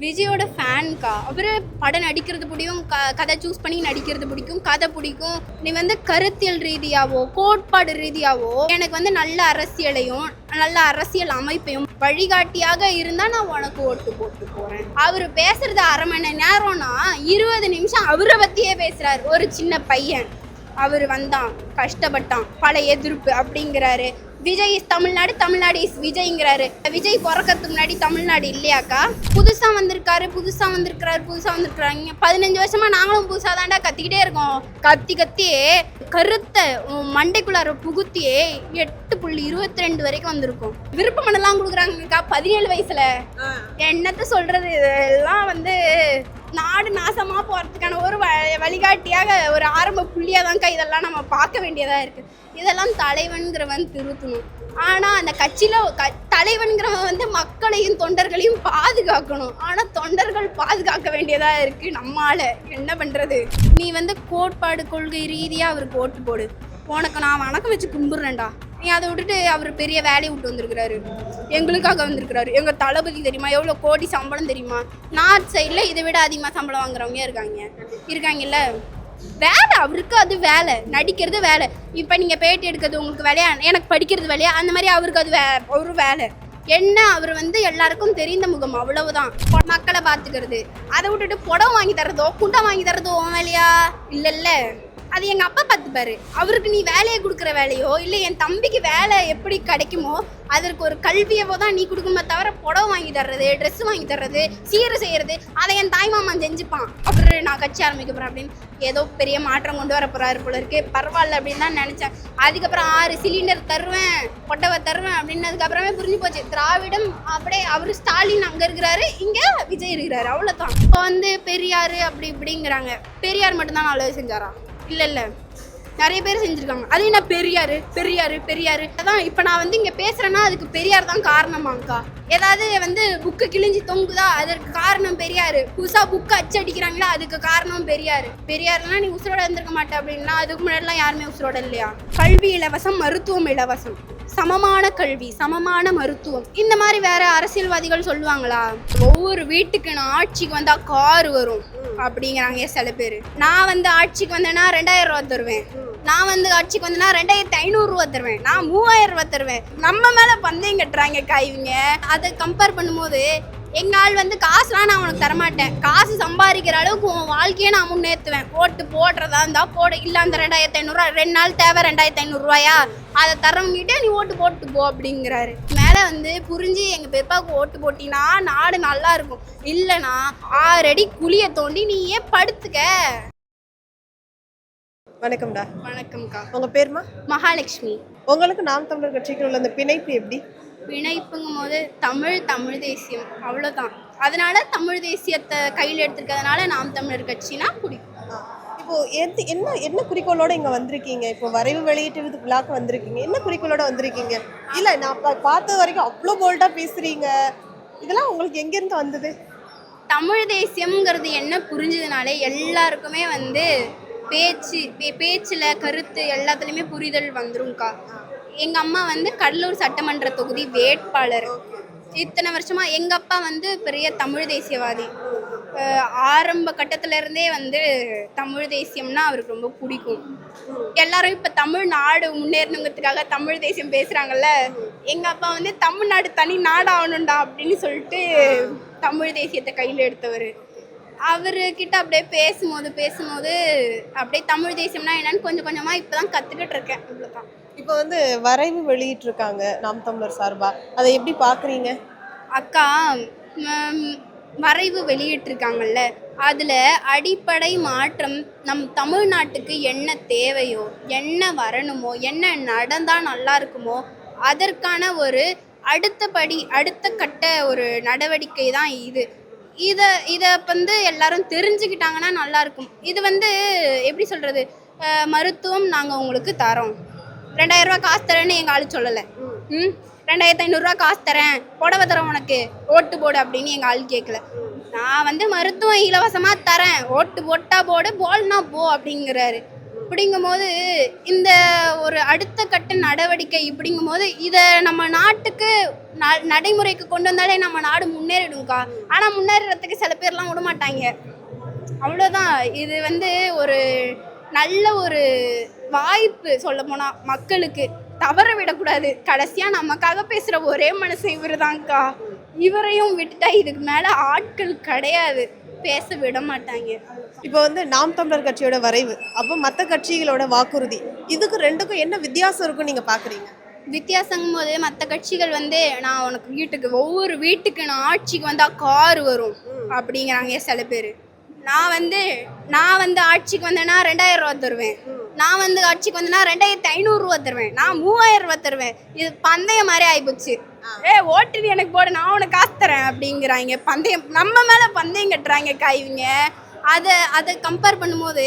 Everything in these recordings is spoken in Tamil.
விஜயோட ஃபேன்க்கா. அவரு படம் நடிக்கிறது பிடிக்கும், கதை சூஸ் பண்ணி நடிக்கிறது பிடிக்கும், கதை பிடிக்கும். நீ வந்து கருத்தியல் ரீதியாவோ கோட்பாடு ரீதியாவோ எனக்கு வந்து நல்ல அரசியலையும் நல்ல அரசியல் அமைப்பையும் வழிகாட்டியாக இருந்தா நான் உனக்கு ஓட்டு போட்டு போறேன். அவரு பேசுறது அரை மணி நேரம்னா 20 நிமிஷம் அவரை பத்தியே பேசுறாரு. ஒரு சின்ன பையன் அவர் வந்தான், கஷ்டப்பட்டான், பல எதிர்ப்பு அப்படிங்கிறாரு. விஜய் இஸ் தமிழ்நாடு, தமிழ்நாடு இஸ் விஜய்ங்கிறாரு. விஜய் பிறக்கிறதுக்கு முன்னாடி தமிழ்நாடு இல்லையாக்கா? புதுசா வந்திருக்காரு, புதுசா வந்திருக்கிறாங்க. 15 வருஷமா நாங்களும் புதுசா தாண்டா கத்திக்கிட்டே இருக்கோம். கத்தி கருத்தை மண்டைக்குள்ளார புகுத்தியே 8.22 வரைக்கும் வந்திருக்கும். விருப்ப மனெல்லாம் கொடுக்குறாங்கக்கா 17 வயசுல. என்னத்த சொல்றது, இதெல்லாம் வந்து நாடு நாசமா போறதுக்கான ஒரு வழிகாட்டியாக ஒரு ஆரம்ப புள்ளியா தான்க்கா இதெல்லாம் நம்ம பார்க்க வேண்டியதா இருக்கு. இதெல்லாம் தலைவன்கிறவன் திருத்தணும். ஆனா அந்த கட்சியில தலைவன்கிறவன் வந்து மக்களையும் தொண்டர்களையும் பாதுகாக்கணும். ஆனா தொண்டர்கள் பாதுகாக்க வேண்டியதா இருக்கு. நம்மால என்ன பண்றது? நீ வந்து கோட்பாடு கொள்கை ரீதியா அவருக்கு ஓட்டு போடு. உனக்கு நான் வணக்கம் வச்சு கும்பிடுறேன்டா. நீ அதை விட்டுட்டு அவர் பெரிய வேலையை விட்டு வந்திருக்கிறாரு, எங்களுக்காக வந்திருக்கிறாரு. எங்கள் தளபதி தெரியுமா, எவ்வளோ கோடி சம்பளம் தெரியுமா? நார்த் சைடில் இதை விட அதிகமாக சம்பளம் வாங்குறவங்க இருக்காங்கல்ல. வேலை அவருக்கு, அது வேலை. நடிக்கிறது வேலை. இப்போ நீங்கள் பேட்டி எடுக்கிறது உங்களுக்கு வேலையா, எனக்கு படிக்கிறது வேலையா? அந்த மாதிரி அவருக்கு அது ஒரு வேலை. என்ன, அவர் வந்து எல்லாருக்கும் தெரிந்த முகம், அவ்வளவுதான். மக்களை பார்த்துக்கிறது. அதை விட்டுட்டு புடம் வாங்கி தரதோ குண்டம் வாங்கி தரதோ வேலையா? இல்லைல்ல, அது எங்கள் அப்பா பார்த்துப்பாரு. அவருக்கு நீ வேலையை கொடுக்குற வேலையோ இல்லை என் தம்பிக்கு வேலை எப்படி கிடைக்குமோ அதற்கு ஒரு கல்வியவோ தான் நீ கொடுக்குமே தவிர புடவை வாங்கி தர்றது, ட்ரெஸ் வாங்கி தர்றது, சீரை செய்கிறது அதை என் தாய்மாமன் செஞ்சுப்பான். அவரு நான் கட்சி ஆரம்பிக்க போகிறேன் அப்படின்னு ஏதோ பெரிய மாற்றம் கொண்டு வர போகிறாரு போல இருக்கு. பரவாயில்ல அப்படின்னு தான் நினச்சேன். அதுக்கப்புறம் 6 சிலிண்டர் தருவேன், பொட்டவை தருவேன் அப்படின்னதுக்கப்புறமே புரிஞ்சு போச்சு. திராவிடம் அப்படியே அவர் ஸ்டாலின் அங்கே இருக்கிறாரு, இங்கே விஜய் இருக்கிறாரு, அவ்வளோதான். இப்போ வந்து பெரியார் அப்படி இப்படிங்கிறாங்க. பெரியார் மட்டும்தான் நல்லது செஞ்சாரா? இல்லை, நிறைய பேர் செஞ்சுருக்காங்க. அது என்ன பெரியார் அதான் இப்போ நான் வந்து இங்கே பேசுகிறேன்னா அதுக்கு பெரியார் தான் காரணமாங்க்கா. ஏதாவது வந்து புக்கு கிழிஞ்சி தொங்குதா, அதற்கு காரணம் பெரியார். புதுசாக புக்கு அச்சடிக்கிறாங்களா, அதுக்கு காரணம் பெரியார்னா நீ உசுரோட இருந்திருக்க மாட்டே அப்படின்னா அதுக்கு முன்னாடிலாம் யாருமே உசுரோட இல்லையா? கல்வி இலவசம், மருத்துவம் இலவசம், சமமான கல்வி, சமமான மருத்துவம், இந்த மாதிரி வேற அரசியல்வாதிகள் சொல்லுவாங்களா? ஒவ்வொரு வீட்டுக்கு நான் ஆட்சிக்கு வந்தா கார் வரும் அப்படிங்கிறாங்க சில பேர். நான் வந்து ஆட்சிக்கு வந்தேன்னா 2000 ரூபா தருவேன். நான் வந்து ஆட்சிக்கு வந்தேன்னா 2500 ரூபா தருவேன். நான் 3000 ரூபா தருவேன். நம்ம மேல பந்தயம் கட்டுறாங்க இவங்க. அதை கம்பேர் பண்ணும்போது எங்கள் ஆள் வந்து காசுலாம் நான் உனக்கு தரமாட்டேன். காசு சம்பாதிக்கிற அளவுக்கு உன் வாழ்க்கையை நான் முன்னேற்றுவேன். ஓட்டு போடுறதா இருந்தால் போடு. இல்லை அந்த 2500 ரூபா 2 நாள் தேவை, 2500 ரூபாயா அதை தரவங்கிட்டே நீ ஓட்டு போட்டு போ அப்படிங்கிறாரு. மேலே வந்து புரிஞ்சு எங்கள் பெப்பாவுக்கு ஓட்டு போட்டினா நாடு நல்லா இருக்கும். இல்லைனா 6 அடி குழியை தோண்டி நீ ஏன் படுத்துக்க. வணக்கம்டா. வணக்கம்க்கா. உங்கள் பேர்மா? மகாலட்சுமி. உங்களுக்கு நாம் தமிழர் கட்சிக்கு உள்ள அந்த பிணைப்பு எப்படி? பிணைப்புங்கும் போது தமிழ் தேசியம், அவ்வளோதான். அதனால தமிழ் தேசியத்தை கையில் எடுத்துருக்கிறதுனால நாம் தமிழர் கட்சினா பிடிக்கும். இப்போது என்ன குறிக்கோளோட இங்கே வந்திருக்கீங்க? இப்போ வரைவு வெளியீட்டு விழாக்கு வந்திருக்கீங்க, என்ன குறிக்கோளோட வந்திருக்கீங்க? இல்லை, நான் பார்த்த வரைக்கும் அவ்வளோ போல்டாக பேசுகிறீங்க. இதெல்லாம் உங்களுக்கு எங்கேருந்து வந்தது? தமிழ் தேசியம்ங்கிறது என்ன புரிஞ்சதுனாலே எல்லாருக்குமே வந்து பேச்சில் கருத்து எல்லாத்துலேயுமே புரிதல் வந்துரும்க்கா. எங்கள் அம்மா வந்து கடலூர் சட்டமன்ற தொகுதி வேட்பாளர். இத்தனை வருஷமாக எங்கள் அப்பா வந்து பெரிய தமிழ் தேசியவாதி. ஆரம்ப கட்டத்திலேருந்தே வந்து தமிழ் தேசியம்னா அவருக்கு ரொம்ப பிடிக்கும். எல்லாரும் இப்போ தமிழ்நாடு முன்னேறணுங்கிறதுக்காக தமிழ் தேசியம் பேசுகிறாங்கல்ல. எங்கள் அப்பா வந்து தமிழ்நாடு தனி நாடு ஆகணுண்டா அப்படின்னு சொல்லிட்டு தமிழ் தேசியத்தை கையில் எடுத்தவர். அவர்கிட்ட அப்படியே பேசும்போது அப்படியே தமிழ் தேசியம்னா என்னன்னு கொஞ்சம் கொஞ்சமாக இப்போ தான் கற்றுக்கிட்டு இருக்கேன். அவ்வளோதான். இப்போ வந்து வரைவு வெளியிட்டிருக்காங்க நாம் தமிழர் சார்பாக, அதை எப்படி பார்க்குறீங்க? அக்கா, வரைவு வெளியிட்டிருக்காங்கல்ல, அதில் அடிப்படை மாற்றம் நம் தமிழ்நாட்டுக்கு என்ன தேவையோ, என்ன வரணுமோ, என்ன நடந்தால் நல்லா இருக்குமோ அதற்கான ஒரு அடுத்த கட்ட ஒரு நடவடிக்கை தான் இது. இதை வந்து எல்லாரும் தெரிஞ்சுக்கிட்டாங்கன்னா நல்லாயிருக்கும். இது வந்து எப்படி சொல்கிறது, மருத்துவம் நாங்கள் உங்களுக்கு தரோம், 2000 ரூபா காசு தரேன்னு எங்கள் ஆள் சொல்லலை. 2500 ரூபா காசு தரேன், புடவை தரேன், உனக்கு ஓட்டு போடு அப்படின்னு எங்கள் ஆள் கேட்கல. நான் வந்து மருத்துவம் இலவசமாக தரேன், ஓட்டு போட்டா போடு, போல்னா போ அப்படிங்கிறாரு. இப்படிங்கும்போது இந்த ஒரு அடுத்த கட்ட நடவடிக்கை இப்படிங்கும்போது இதை நம்ம நாட்டுக்கு நடைமுறைக்கு கொண்டு வந்தாலே நம்ம நாடு முன்னேறிடும்க்கா. ஆனால் முன்னேறதுக்கு சில பேர்லாம் விட மாட்டாங்க. அவ்வளோதான். இது வந்து ஒரு நல்ல ஒரு வாய்ப்பு சொல்லப்போனால் மக்களுக்கு தவற விடக்கூடாது. கடைசியாக நமக்காக பேசுகிற ஒரே மனுஷன் இவர் தான்க்கா. இவரையும் விட்டுட்டா இதுக்கு மேலே ஆட்கள் கிடையாது, பேச விட மாட்டாங்க. இப்போ வந்து நாம் தமிழர் கட்சியோட வரைவு, அப்போ மற்ற கட்சிகளோட வாக்குறுதி, இதுக்கு ரெண்டுக்கும் என்ன வித்தியாசம் இருக்குன்னு நீங்கள் பார்க்குறீங்க? வித்தியாசங்கும் போது மற்ற கட்சிகள் வந்து நான் உனக்கு வீட்டுக்கு ஒவ்வொரு வீட்டுக்கு நான் ஆட்சிக்கு வந்தால் கார் வரும் அப்படிங்கிறாங்க சில பேர். நான் வந்து ஆட்சிக்கு வந்தேன்னா 2000 ரூபா தருவேன். நான் வந்து ஆட்சிக்கு வந்தேன்னா 2500 ரூபா தருவேன். நான் 3000 ரூபா தருவேன். இது பந்தயம் மாதிரி ஆகிப்போச்சு. ஓட்டு எனக்கு போடு, நான் உனக்கு காசு தரேன் அப்படிங்கிறாங்க. பந்தயம் நம்ம மேலே பந்தயம் கட்டுறாங்கக்கா இவங்க. அதை கம்பேர் பண்ணும்போது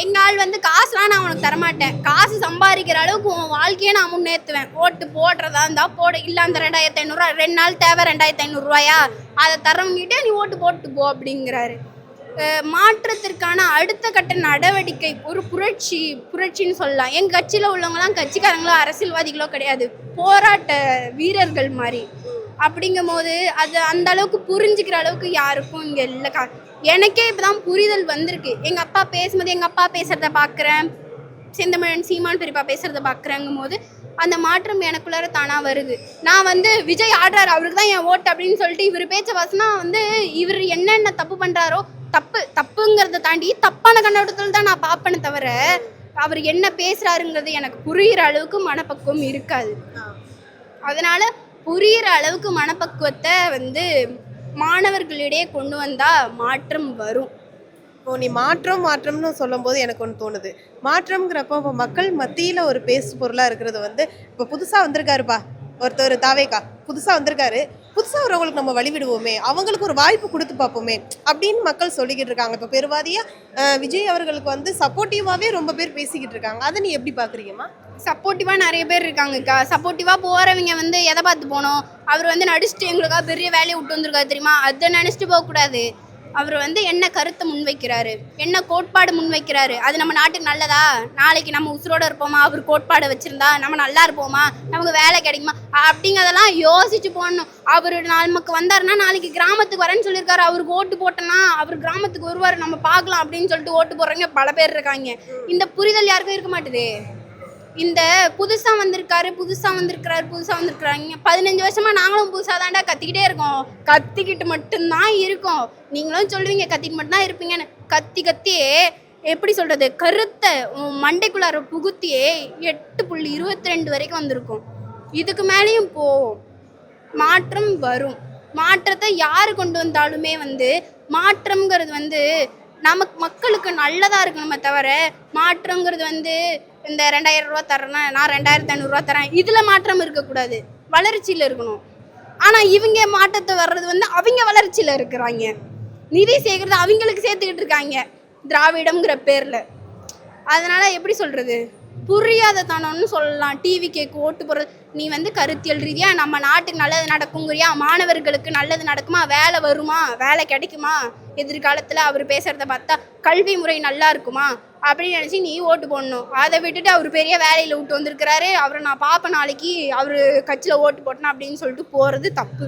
எங்கள் ஆள் வந்து காசுலாம் நான் உனக்கு தரமாட்டேன், காசு சம்பாதிக்கிற அளவுக்கு உன் வாழ்க்கையை நான் முன்னேற்றுவேன். ஓட்டு போடுறதா இருந்தால் போட, இல்லை அந்த 2500 ரூபா 2 நாள் தேவை 2500 ரூபாயா அதை தரவங்கிட்டே நீ ஓட்டு போட்டு போ அப்படிங்கிறாரு. மாற்றத்திற்கான அடுத்த கட்ட நடவடிக்கை ஒரு புரட்சின்னு சொல்லலாம். எங்கள் கட்சியில் உள்ளவங்களாம் கட்சிக்காரங்களோ அரசியல்வாதிகளோ கிடையாது, போராட்ட வீரர்கள் மாதிரி. அப்படிங்கும் போது அது அந்த அளவுக்கு புரிஞ்சுக்கிற அளவுக்கு யாருக்கும் இங்கே இல்லைக்கா. எனக்கே இப்போ தான் புரிதல் வந்திருக்கு. எங்கள் அப்பா பேசும்போது எங்கள் அப்பா பேசுகிறத பார்க்குறேன், செந்தமிழன் சீமான் பெரியப்பா பேசுகிறத பார்க்குறேங்கும் போது அந்த மாற்றம் எனக்குள்ளார தானாக வருது. நான் வந்து விஜய் ஆடுறாரு அவருக்கு தான் என் ஓட்டு அப்படின்னு சொல்லிட்டு இவர் பேச்ச வாசனா வந்து இவர் என்னென்ன தப்பு பண்ணுறாரோ தப்புங்கிறத தாண்டி தப்பான கண்ணோட்டத்தில் தான் நான் பார்ப்பேனே தவிர அவர் என்ன பேசுகிறாருங்கிறது எனக்கு புரிகிற அளவுக்கு மனப்பக்குவம் இருக்காது. அதனால் புரிகிற அளவுக்கு மனப்பக்குவத்தை வந்து மாணவர்களிடையே கொண்டு வந்தால் மாற்றம் வரும். இப்போ நீ மாற்றம்னு சொல்லும் போது எனக்கு ஒன்று தோணுது. மாற்றம்ங்கிறப்போ இப்போ மக்கள் மத்தியில் ஒரு பேசு பொருளாக இருக்கிறது வந்து இப்போ புதுசாக வந்திருக்காருப்பா ஒருத்தர் தாவேக்கா, புதுசாக வந்திருக்காரு, புதுசாக வரவங்களுக்கு நம்ம வழிவிடுவோமே, அவங்களுக்கு ஒரு வாய்ப்பு கொடுத்து பார்ப்போமே அப்படின்னு மக்கள் சொல்லிக்கிட்டு இருக்காங்க. இப்போ பெருவாதியாக விஜய் அவர்களுக்கு வந்து சப்போர்ட்டிவாகவே ரொம்ப பேர் பேசிக்கிட்டு இருக்காங்க. அதை நீ எப்படி பார்க்குறீங்கம்மா? சப்போர்ட்டிவாக நிறைய பேர் இருக்காங்கக்கா. சப்போர்ட்டிவாக போகிறவங்க வந்து எதை பார்த்து போகணும், அவர் வந்து நடிச்சுட்டு எங்களுக்காக பெரிய வேலையை விட்டு வந்திருக்காரு தெரியுமா, அதை நினச்சிட்டு போகக்கூடாது. அவர் வந்து என்ன கருத்தை முன்வைக்கிறாரு, என்ன கோட்பாடு முன்வைக்கிறாரு, அது நம்ம நாட்டுக்கு நல்லதா, நாளைக்கு நம்ம உசுரோடு இருப்போமா, அவர் கோட்பாடை வச்சுருந்தா நம்ம நல்லா இருப்போமா, நமக்கு வேலை கிடைக்குமா அப்படிங்கிறதெல்லாம் யோசிச்சு போடணும். அவர் நமக்கு வந்தாருன்னா நாளைக்கு கிராமத்துக்கு வரேன்னு சொல்லியிருக்காரு, அவருக்கு ஓட்டு போட்டோன்னா அவர் கிராமத்துக்கு வருவார், நம்ம பார்க்கலாம் அப்படின்னு சொல்லிட்டு ஓட்டு போடுறவங்க பல பேர் இருக்காங்க. இந்த புரிதல் யாருக்கும் இருக்க மாட்டுது. இந்த புதுசாக வந்திருக்காரு 15 வருஷமாக நாங்களும் புதுசாக தாண்டா கத்திக்கிட்டே இருக்கோம், கத்திக்கிட்டு மட்டும்தான் இருக்கோம். நீங்களும் சொல்லுவீங்க கத்திட்டு மட்டும்தான் இருப்பீங்கன்னு. கத்தியே எப்படி சொல்கிறது, கருத்தை மண்டைக்குள்ளார புகுத்தியே 8.22 வரைக்கும் வந்திருக்கும். இதுக்கு மேலேயும் போவோம். மாற்றம் வரும். மாற்றத்தை யார் கொண்டு வந்தாலுமே வந்து மாற்றம்ங்கிறது வந்து நமக்கு மக்களுக்கு நல்லதாக இருக்கணுமே தவிர மாற்றங்கிறது வந்து இந்த 2000 ரூபா தரேன்னா நான் 2500 ரூபா தரேன், இதில் மாற்றம் இருக்கக்கூடாது, வளர்ச்சியில் இருக்கணும். ஆனால் இவங்க மாற்றத்தை வர்றது வந்து அவங்க வளர்ச்சியில் இருக்கிறாங்க, நிதி சேர்க்கறது அவங்களுக்கு சேர்த்துக்கிட்டு இருக்காங்க திராவிடம்ங்கிற பேரில். அதனால் எப்படி சொல்கிறது, புரியாத தானோன்னு சொல்லலாம். டிவி கேக்கு ஓட்டு போடுறது, நீ வந்து கருத்தியல் ரீதியாக நம்ம நாட்டுக்கு நல்லது நடக்குங்கிறியா, மாணவர்களுக்கு நல்லது நடக்குமா, வேலை வருமா, வேலை கிடைக்குமா, எதிர்காலத்தில் அவர் பேசுகிறத பார்த்தா கல்வி முறை நல்லா இருக்குமா அப்படின்னு நினச்சி நீ ஓட்டு போடணும். அதை விட்டுட்டு அவர் பெரிய வேலையில் விட்டு வந்திருக்கிறாரு, அவரை நான் பார்ப்பேன் நாளைக்கு அவர் கட்சியில் ஓட்டு போட்டேன் அப்படின்னு சொல்லிட்டு போகிறது தப்பு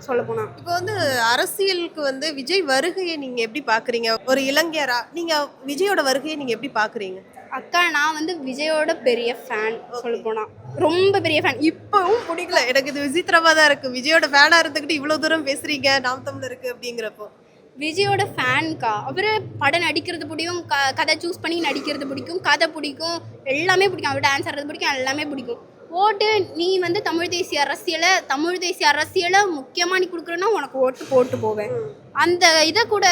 சொல்லப்போனால். இப்போ வந்து அரசியலுக்கு வந்து விஜய் வருகையை நீங்கள் எப்படி பார்க்குறீங்க? ஒரு இளைஞரா நீங்கள் விஜயோட வருகையை நீங்கள் எப்படி பார்க்குறீங்க? அக்கா, நான் வந்து விஜயோட பெரிய ஃபேன் சொல்லப்போனால், ரொம்ப பெரிய ஃபேன். இப்போவும் பிடிக்கல, எனக்கு இது விசித்திரமாக தான் இருக்குது. விஜயோட ஃபேனாக இருந்துக்கிட்டு இவ்வளோ தூரம் பேசுகிறீங்க நாம் தமிழருக்கு அப்படிங்கிறப்போ. விஜயோட ஃபேன்க்கா. அவர் படம் நடிக்கிறது பிடிக்கும், கதை சூஸ் பண்ணி நடிக்கிறது பிடிக்கும், கதை பிடிக்கும், எல்லாமே பிடிக்கும். அவர் டான்ஸ் ஆடுறது பிடிக்கும், எல்லாமே பிடிக்கும். ஓட்டு நீ வந்து தமிழ் தேசிய அரசியலை முக்கியமாக நீ கொடுக்குறேன்னா உனக்கு ஓட்டு போட்டு போவேன். அந்த இதை கூட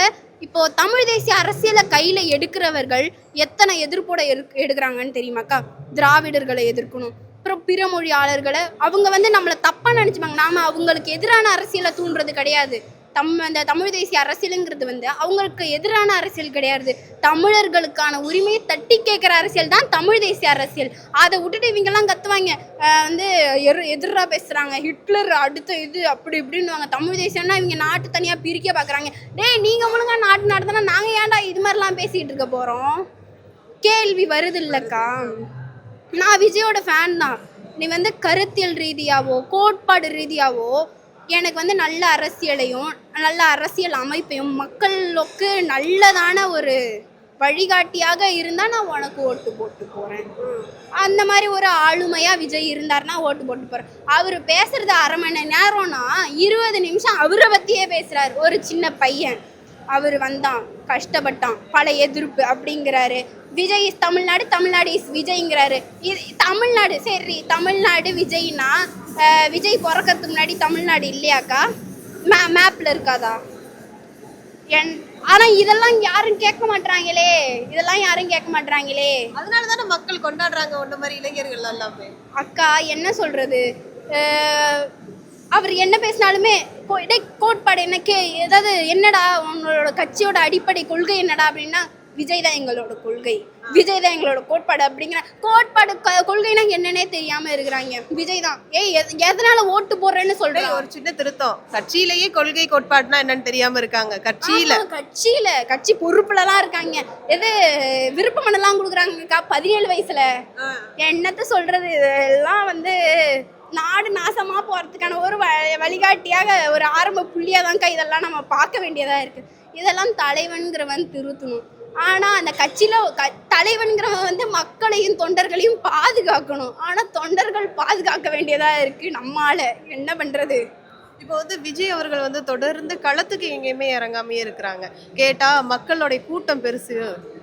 இப்போது தமிழ் தேசிய அரசியலை கையில் எடுக்கிறவர்கள் எத்தனை எதிர்ப்போட எடுக்கிறாங்கன்னு தெரியுமாக்கா? திராவிடர்களை எதிர்க்கணும், அப்புறம் பிற மொழியாளர்களை. அவங்க வந்து நம்மளை தப்பாக நினச்சிப்பாங்க. நாம் அவங்களுக்கு எதிரான அரசியலை தூண்டுறது கிடையாது. அந்த தமிழ் தேசிய அரசியலுங்கிறது வந்து அவங்களுக்கு எதிரான அரசியல் கிடையாது, தமிழர்களுக்கான உரிமையை தட்டி கேட்குற அரசியல் தான் தமிழ் தேசிய அரசியல். அதை விட்டுட்டு இவங்கெல்லாம் கத்துவாங்க, வந்து எதிராக பேசுகிறாங்க, ஹிட்லர் அடுத்த இது அப்படி இப்படின்னுவாங்க. தமிழ் தேசியம்னா இவங்க நாட்டு தனியாக பிரிக்க பார்க்குறாங்க. டேய், நீங்கள் ஒழுங்கா நாட்டு நடத்தினா நாங்கள் ஏன்டா இது மாதிரிலாம் பேசிகிட்டு இருக்க போகிறோம்? கேள்வி வருது இல்லைக்கா. நான் விஜயோட ஃபேன் தான். நீ வந்து கருத்தியல் ரீதியாவோ கோட்பாடு ரீதியாவோ எனக்கு வந்து நல்ல அரசியலையும் நல்ல அரசியல் அமைப்பையும் மக்களுக்கு நல்லதான ஒரு வழிகாட்டியாக இருந்தால் நான் உனக்கு ஓட்டு போட்டு போகிறேன். அந்த மாதிரி ஒரு ஆளுமையாக விஜய் இருந்தார்னா ஓட்டு போட்டு போகிறேன். அவர் பேசுறது 1/2 மணி நேரம்னா 20 நிமிஷம் அவரை பற்றியே பேசுகிறார். ஒரு சின்ன பையன் அவர் வந்தான், கஷ்டப்பட்டான், பல எதிர்ப்பு அப்படிங்கிறாரு. விஜய் இஸ் தமிழ்நாடு, தமிழ்நாடு இஸ் விஜய்ங்கிறாரு. இது தமிழ்நாடு சரி, தமிழ்நாடு விஜய்னா விஜய் பிறக்கிறதுக்கு முன்னாடி தமிழ்நாடு இல்லையாக்கா? மேப்பில் இருக்காதா? ஆனால் இதெல்லாம் யாரும் கேட்க மாட்டாங்களே, இதெல்லாம் யாரும் கேட்க மாட்டாங்களே. அதனால தானே மக்கள் கொண்டாடுறாங்க ஒன்று மாதிரி இளைஞர்கள் எல்லாமே. அக்கா என்ன சொல்கிறது, அவர் என்ன பேசினாலுமே கோட்பாடு என்ன ஏதாவது என்னடா உங்களோட கட்சியோட அடிப்படை கொள்கை என்னடா அப்படின்னா விஜய் தான் எங்களோட கொள்கை, விஜய் தான் எங்களோட கோட்பாடு அப்படிங்கிற கோட்பாடு கொள்கைனா என்னன்னே தெரியாம இருக்கிறாங்க. விஜய் தான் எதனால ஓட்டு போடுறேன்னு சொல்றேன். ஒரு சின்ன திருத்தம், கட்சியிலேயே கொள்கை கோட்பாடுனா என்னன்னு தெரியாம இருக்காங்க. கட்சி பொறுப்புலலாம் இருக்காங்க. எது விருப்பமனெல்லாம் கொடுக்குறாங்கக்கா 17 வயசுல. என்னத்த சொல்றது, இதெல்லாம் வந்து நாடு நாசமா போறதுக்கான ஒரு வழிகாட்டியாக ஒரு ஆரம்ப புள்ளியா தான்க்கா இதெல்லாம் நம்ம பார்க்க வேண்டியதா இருக்கு. இதெல்லாம் தலைவன்கிறவன் திருத்தணும். ஆனா அந்த கட்சியில தலைவன்கிறவன் வந்து மக்களையும் தொண்டர்களையும் பாதுகாக்கணும். ஆனா தொண்டர்கள் பாதுகாக்க வேண்டியதா இருக்கு. நம்மால என்ன பண்றது? இப்போ வந்து விஜய் அவர்கள் வந்து தொடர்ந்து களத்துக்கு எங்கேயுமே இறங்காமே இருக்கிறாங்க. கேட்டா மக்களுடைய கூட்டம் பெருசு,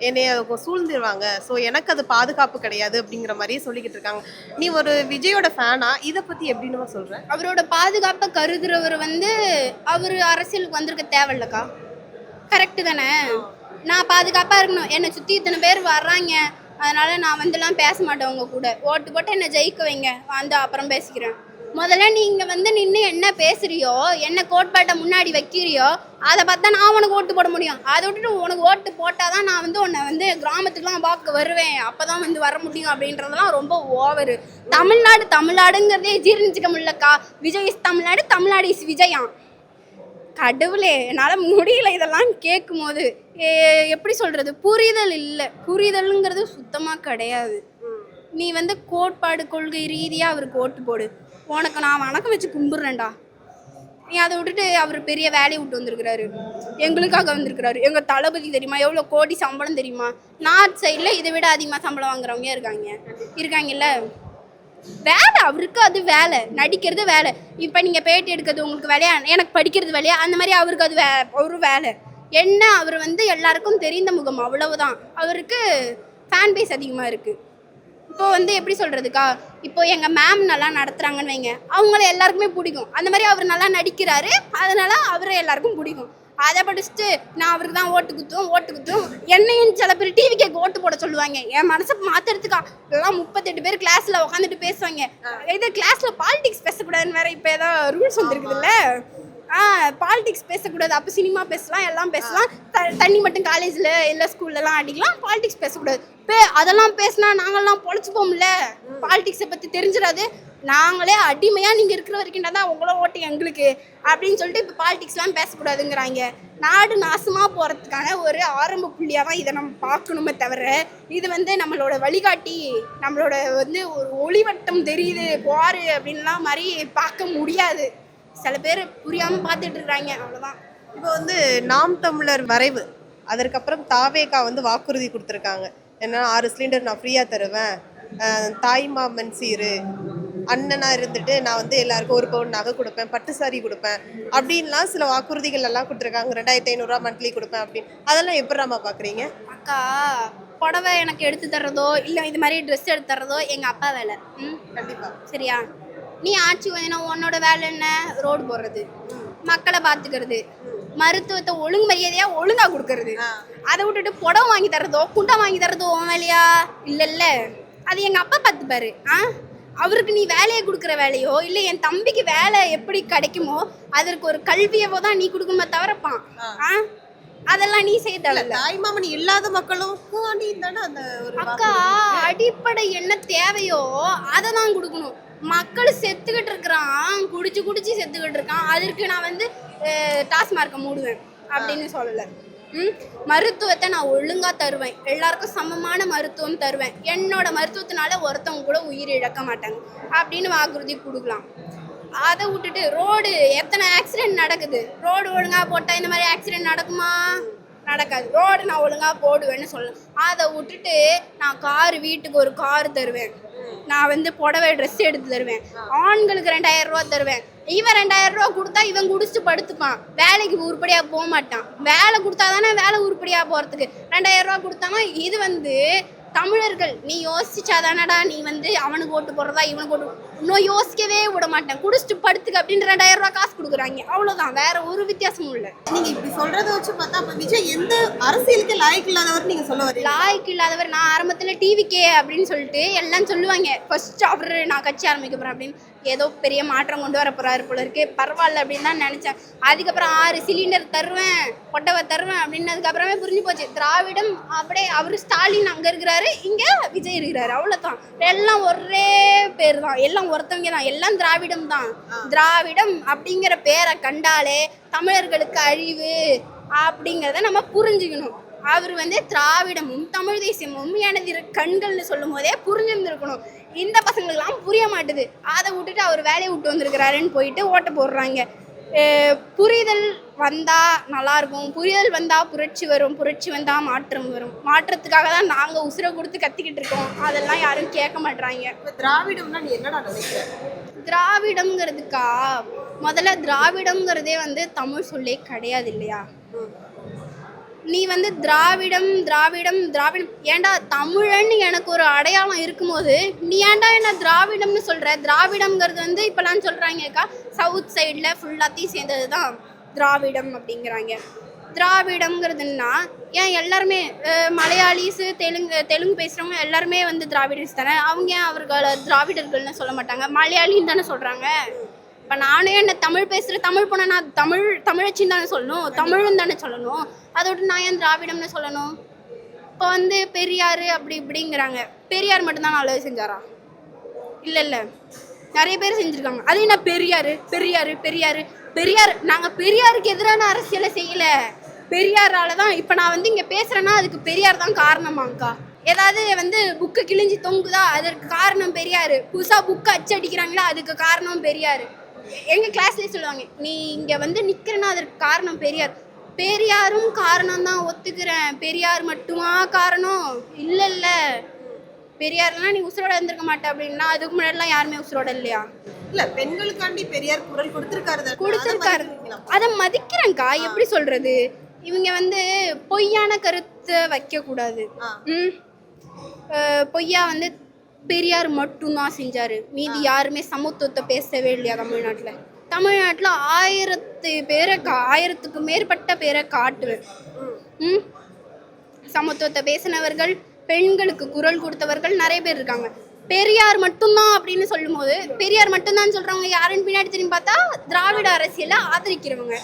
என்னைய சூழ்ந்துருவாங்க, ஸோ எனக்கு அது பாதுகாப்பு கிடையாது அப்படிங்கிற மாதிரியே சொல்லிக்கிட்டு இருக்காங்க. நீ ஒரு விஜயோட ஃபேனா, இதை பத்தி எப்படின்னு சொல்ற? அவரோட பாதுகாப்பை கருதுறவர் வந்து அவர் அரசியலுக்கு வந்திருக்க தேவையில்லக்கா. கரெக்டு தானே? நான் பாதுகாப்பாக இருக்கணும். என்னை சுற்றி இத்தனை பேர் வர்றாங்க, அதனால் நான் வந்துலாம் பேச மாட்டேன். உங்க கூட ஓட்டு போட்டு என்னை ஜெயிக்க வைங்க, வந்து அப்புறம் பேசிக்கிறேன். முதல்ல நீங்கள் வந்து நின்று என்ன பேசுகிறியோ, என்ன கோட்பாட்டை முன்னாடி வைக்கிறியோ, அதை பார்த்தா நான் உனக்கு ஓட்டு போட முடியும். அதை விட்டுட்டு உனக்கு ஓட்டு போட்டால் தான் நான் வந்து உன்னை வந்து கிராமத்துக்குலாம் பார்க்க வருவேன், அப்போ தான் வந்து வர முடியும் அப்படின்றதெல்லாம் ரொம்ப ஓவரு. தமிழ்நாடுங்கிறதே ஜீர்ணிச்சிக்க முடியலக்கா. விஜய் இஸ் தமிழ்நாடு, தமிழ்நாடு இஸ் விஜயாம். கடவுளே, என்னால் முடியல இதெல்லாம் கேட்கும் போது. எப்படி சொல்கிறது, புரிதல் இல்லை. புரிதலுங்கிறது சுத்தமாக கிடையாது. நீ வந்து கோட்பாடு கொள்கை ரீதியாக அவருக்கு ஓட்டு போடு, உனக்கு நான் வணக்கம் வச்சு கும்பிட்றேன்டா. நீ அதை விட்டுட்டு அவர் பெரிய வேலையை விட்டு வந்திருக்கிறாரு, எங்களுக்காக வந்திருக்கிறாரு. எங்கள் தளபதி தெரியுமா, எவ்வளோ கோடி சம்பளம் தெரியுமா? நார்த் சைடில் இதை விட அதிகமாக சம்பளம் வாங்குறவங்க இருக்காங்கல்ல. வேலை அவருக்கு, அது வேலை. நடிக்கிறது வேலை. இப்போ நீங்கள் பேட்டி எடுக்கிறது உங்களுக்கு வேலையா, எனக்கு படிக்கிறது வேலையா? அந்த மாதிரி அவருக்கு அது ஒரு வேலை. என்ன, அவர் வந்து எல்லாருக்கும் தெரிந்த முகம், அவ்வளவுதான். அவருக்கு ஃபேன் பேஸ் அதிகமாக இருக்குது. இப்போ வந்து எப்படி சொல்கிறதுக்கா, இப்போ எங்கள் மேம் நல்லா நடத்துகிறாங்கன்னு வைங்க, அவங்கள எல்லாருக்குமே பிடிக்கும். அந்த மாதிரி அவர் நல்லா நடிக்கிறாரு, அதனால் அவரை எல்லாருக்கும் பிடிக்கும். அதை படிச்சுட்டு நான் அவருக்கு தான் ஓட்டு குத்தும் என்னையும் சில பேர் டிவி கேட்க ஓட்டு போட சொல்லுவாங்க. என் மனசை மாற்றுறதுக்கா எல்லாம் 38 பேர் கிளாஸில் உட்காந்துட்டு பேசுவாங்க. இது கிளாஸில் பாலிடிக்ஸ் பேசக்கூடாதுன்னு வேறு இப்போ ஏதோ ரூல்ஸ் வந்துருக்குதுல்ல. பாலிடிக்ஸ் பேசக்கூடாது, அப்போ சினிமா பேசலாம், எல்லாம் பேசலாம். தண்ணி மட்டும் காலேஜில் இல்லை ஸ்கூல்லலாம் அடிக்கலாம், பாலிடிக்ஸ் பேசக்கூடாது. அதெல்லாம் பேசினா நாங்கள்லாம் பொழைச்சிப்போம்ல, பாலிடிக்ஸை பற்றி தெரிஞ்சிடாது, நாங்களே அடிமையாக நீங்கள் இருக்கிற வரைக்கும் தான் உங்களோட ஓட்டு எங்களுக்கு அப்படின்னு சொல்லிட்டு இப்போ பாலிடிக்ஸ்லாம் பேசக்கூடாதுங்கிறாங்க. நாடு நாசமாக போகிறதுக்கான ஒரு ஆரம்ப புள்ளியாக தான் இதை நம்ம பார்க்கணுமே தவிர, இது வந்து நம்மளோட வழிகாட்டி, நம்மளோட வந்து ஒரு ஒளிவட்டம் தெரியுது போரு அப்படின்லாம் மாதிரி பார்க்க முடியாது. சில பேர் புரியாமல் பார்த்துட்டு இருக்கிறாங்க, அவ்வளோதான். இப்போ வந்து நாம் தமிழர் வரைவு, அதற்கப்புறம் தாவேகா வந்து வாக்குறுதி கொடுத்துருக்காங்க. ஏன்னா 6 சிலிண்டர் நான் ஃப்ரீயாக தருவேன், தாய்மாமன் சீரு, அண்ணனாக இருந்துட்டு நான் வந்து எல்லாருக்கும் 1 பவுன் நகை கொடுப்பேன், பட்டு சாரி கொடுப்பேன் அப்படின்லாம் சில வாக்குறுதிகள் எல்லாம் கொடுத்துருக்காங்க. 2500 மந்த்லி கொடுப்பேன் அப்படின்னு. அதெல்லாம் எப்படிமா பார்க்குறீங்க? அக்கா, புடவை எனக்கு எடுத்து தர்றதோ இல்லை இது மாதிரி ட்ரெஸ் எடுத்து தர்றதோ எங்கள் அப்பா வேலை. கண்டிப்பாக. சரியா? நீ ஆட்சி வந்தீங்கன்னா உன்னோட வேலை என்ன? ரோடு போடுறது, மக்களை பார்த்துக்கிறது, மருத்துவத்தை ஒழுங்கு மரியாதையாக ஒழுங்காக கொடுக்கறது. அதை விட்டுட்டு புடவை வாங்கி தர்றதோ குண்டை வாங்கி தர்றதோ உன் வேலையா? இல்லைல்ல, அது எங்கள் அப்பா பார்த்துப்பாரு. அவருக்கு நீ வேலையை கொடுக்குற வேலையோ இல்லை என் தம்பிக்கு வேலை எப்படி கிடைக்குமோ அதற்கு ஒரு கல்வியவோ தான் நீ கொடுக்கணுமே தவிரப்பான். அதெல்லாம் நீ செய்ய தாய்மாமன் இல்லாத மக்களும் அக்கா, அடிப்படை என்ன தேவையோ அதை தான் கொடுக்கணும். மக்கள் செத்துக்கிட்டு இருக்கிறான், குடிச்சு செத்துக்கிட்டு இருக்கான், அதற்கு நான் வந்து டாஸ்மார்க்கை மூடுவேன் அப்படின்னு சொல்லலை. மருத்துவத்தை நான் ஒழுங்காக தருவேன், எல்லாருக்கும் சமமான மருத்துவம் தருவேன், என்னோட மருத்துவத்தினால ஒருத்தவங்க கூட உயிர் இழக்க மாட்டாங்க அப்படின்னு வாக்குறுதி கொடுக்கலாம். அதை விட்டுட்டு ரோடு எத்தனை ஆக்சிடென்ட் நடக்குது, ரோடு ஒழுங்காக போட்டால் இந்த மாதிரி ஆக்சிடென்ட் நடக்குமா? நடக்காது. ரோடு நான் ஒழுங்காக போடுவேன்னு சொல்லலாம். அதை விட்டுட்டு நான் வீட்டுக்கு ஒரு கார் தருவேன், நான் வந்து புடவை ட்ரெஸ் எடுத்து தருவேன், ஆண்களுக்கு 2000 ரூபா தருவேன். இவன் 2000 ரூபா கொடுத்தா இவன் குடிச்சிட்டு படுத்துப்பான், வேலைக்கு உருப்படியாக போக மாட்டான். வேலை கொடுத்தா தானே வேலை உருப்படியாக போகிறதுக்கு 2000 ரூபா கொடுத்தானா? இது வந்து தமிழர்கள் நீ யோசிச்சாதானடா நீ வந்து அவனுக்கு ஓட்டு போடுறதா இவனுக்கு ஓட்டு, இன்னும் யோசிக்கவே விட மாட்டேன், குடிச்சிட்டு படுத்துக்கு அப்படின்னு 2000 ரூபா காசு கொடுக்குறாங்க, அவ்வளோதான், வேற ஒரு வித்தியாசமும் இல்லை. நீங்க இப்படி சொல்றத வச்சு பார்த்தா அப்ப விஜய் எந்த அரசியலுக்கு லாய்க்கு இல்லாதவர் நீங்க சொல்ல வரீங்க? லாய்க்கு இல்லாதவர் நான் ஆரம்பத்தில் டிவிக்கே அப்படின்னு சொல்லிட்டு எல்லாம் சொல்லுவாங்க, ஃபர்ஸ்ட் அவர் நான் கட்சி ஆரம்பிக்க போறேன் அப்படின்னு, ஏதோ பெரிய மாற்றம் கொண்டு வர போறாரு போல இருக்கு, பரவாயில்ல அப்படின்னு தான் நினைச்சேன். அதுக்கப்புறம் 6 சிலிண்டர் தருவேன், பொட்டவை தருவேன் அப்படின்னதுக்கப்புறமே புரிஞ்சு போச்சு, திராவிடம் அப்படியே அவர் ஸ்டாலின் அங்கே இருக்கிறாரு, இங்கே விஜய் இருக்கிறாரு, அவ்வளோதான். எல்லாம் ஒரே பேர் தான், எல்லாம் ஒருத்தவங்க தான், எல்லாம் திராவிடம் தான். திராவிடம் அப்படிங்கிற பேரை கண்டாலே தமிழர்களுக்கு அழிவு அப்படிங்கிறத நம்ம புரிஞ்சுக்கணும். அவர் வந்து திராவிடமும் தமிழ் தேசியமும் எனது கண்கள்னு சொல்லும் போதே புரிஞ்சிருந்துருக்கணும். இந்த பசங்களுக்கெல்லாம் புரிய மாட்டுது. அதை விட்டுட்டு அவர் வேலையை விட்டு வந்திருக்கிறாருன்னு போயிட்டு ஓட்ட போடுறாங்க. புரிதல் வந்தால் நல்லாயிருக்கும், புரிதல் வந்தால் புரட்சி வரும், புரட்சி வந்தால் மாற்றம் வரும். மாற்றத்துக்காக தான் நாங்கள் உசுரை கொடுத்து கத்திக்கிட்டு இருக்கோம், அதெல்லாம் யாரும் கேட்க மாட்றாங்க. திராவிடம்னா நீ என்னடா நினைக்கிற? திராவிடம்ங்கிறதுக்கா, முதல்ல திராவிடம்ங்கிறதே வந்து தமிழ் சொல்லே கிடையாது இல்லையா? நீ வந்து திராவிடம் திராவிடம் திராவிடம் ஏன்டா தமிழன்னு எனக்கு ஒரு அடையாளம் இருக்கும்போது நீ ஏன்டா என்ன திராவிடம்னு சொல்கிற? திராவிடம்ங்கிறது வந்து இப்போலாம் சொல்கிறாங்கக்கா, சவுத் சைடில் ஃபுல்லாத்தையும் சேர்ந்தது தான் திராவிடம் அப்படிங்கிறாங்க. திராவிடம்ங்கிறதுன்னா ஏன் எல்லாருமே மலையாளிஸு தெலுங்கு பேசுகிறவங்க எல்லாருமே வந்து திராவிடர்ஸ் தானே, அவங்க ஏன் அவர்களை திராவிடர்கள்னு சொல்ல மாட்டாங்க? மலையாளின்னு தானே சொல்கிறாங்க. இப்போ நானே என்ன தமிழ் பேசுகிற தமிழ் போனால் நான் தமிழச்சின்னு தானே சொல்லணும், தமிழ்னு தானே சொல்லணும். அதோட நான் ஏன் திராவிடம்னு சொல்லணும்? இப்போ வந்து பெரியார் அப்படி இப்படிங்கிறாங்க, பெரியார் மட்டும்தான் நல்லது செஞ்சாரா? இல்லை, நிறைய பேர் செஞ்சுருக்காங்க. அது என்ன பெரியார் பெரியார் பெரியார் பெரியார்? நாங்கள் பெரியாருக்கு எதிரான அரசியலை செய்யலை, பெரியாரால தான் இப்போ நான் வந்து இங்கே பேசுகிறேன்னா அதுக்கு பெரியார் தான் காரணமாங்க்கா. ஏதாவது வந்து புக்கு கிழிஞ்சி தொங்குதா அதற்கு காரணம் பெரியார், புதுசாக புக்கு அச்சடிக்கிறாங்களா அதுக்கு காரணம் பெரியார். எங்கள் கிளாஸ்லேயே சொல்லுவாங்க, நீ இங்கே வந்து நிற்கிறேன்னா அதற்கு காரணம் பெரியார். பெரியாரும் காரணம் தான் ஒத்துக்கிறேன், பெரியார் மட்டுமா காரணம்? இல்லை, பெரியார்லாம் நீ உசுரோட இருந்திருக்க மாட்டே அப்படின்னா அதுக்கு முன்னாடிலாம் யாருமே உசுரோட இல்லையா? இல்லை, பெண்களுக்காண்டி பெரியார் குரல் கொடுத்துருக்காரு, அதை மதிக்கிறேன்க்கா. எப்படி சொல்கிறது, இவங்க வந்து பொய்யான கருத்தை வைக்கக்கூடாது. பொய்யா வந்து பெரியார் மட்டும்தான் செஞ்சார், மீதி யாருமே சமத்துவத்தை பேசவே இல்லையா தமிழ்நாட்டில்? தமிழ்நாட்டில் 1000க்கு மேற்பட்ட பேரை காட்டுவேன். சமத்துவத்தை பேசினவர்கள், பெண்களுக்கு குரல் கொடுத்தவர்கள் நிறைய பேர் இருக்காங்க. பெரியார் மட்டும்தான் அப்படின்னு சொல்லும் போது பெரியார் மட்டும்தான் சொல்கிறவங்க யாருன்னு பின்னாடி திரும்பி பார்த்தா திராவிட அரசியலை ஆதரிக்கிறவங்க.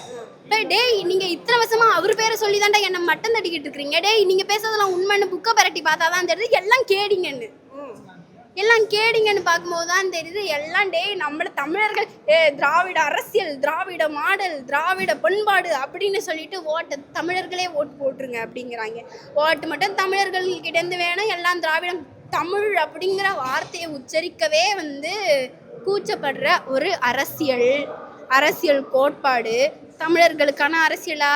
டேய் நீங்கள் இத்தனை வருஷமாக அவர் பேரை சொல்லி தாண்டா என்னை மட்டம் தட்டிக்கிட்டு இருக்கிறீங்க, டேய் நீங்கள் பேசுறதெல்லாம் உண்மைன்னு புக்கை பரட்டி பார்த்தா தான் தெரியுது எல்லாம் கேடிங்கன்னு பார்க்கும்போது தான் தெரியுது எல்லாம் டேய் நம்மளை தமிழர்கள் திராவிட அரசியல், திராவிட மாடல், திராவிட பண்பாடு அப்படின்னு சொல்லிட்டு தமிழர்களே ஓட்டு போட்டுருங்க அப்படிங்கிறாங்க. ஓட்டு மட்டும் தமிழர்கள்கிட்டேருந்து வேணும், எல்லாம் திராவிடம். தமிழ் அப்படிங்கிற வார்த்தையை உச்சரிக்கவே வந்து கூச்சப்படுற ஒரு அரசியல் கோட்பாடு தமிழர்களுக்கான அரசியலா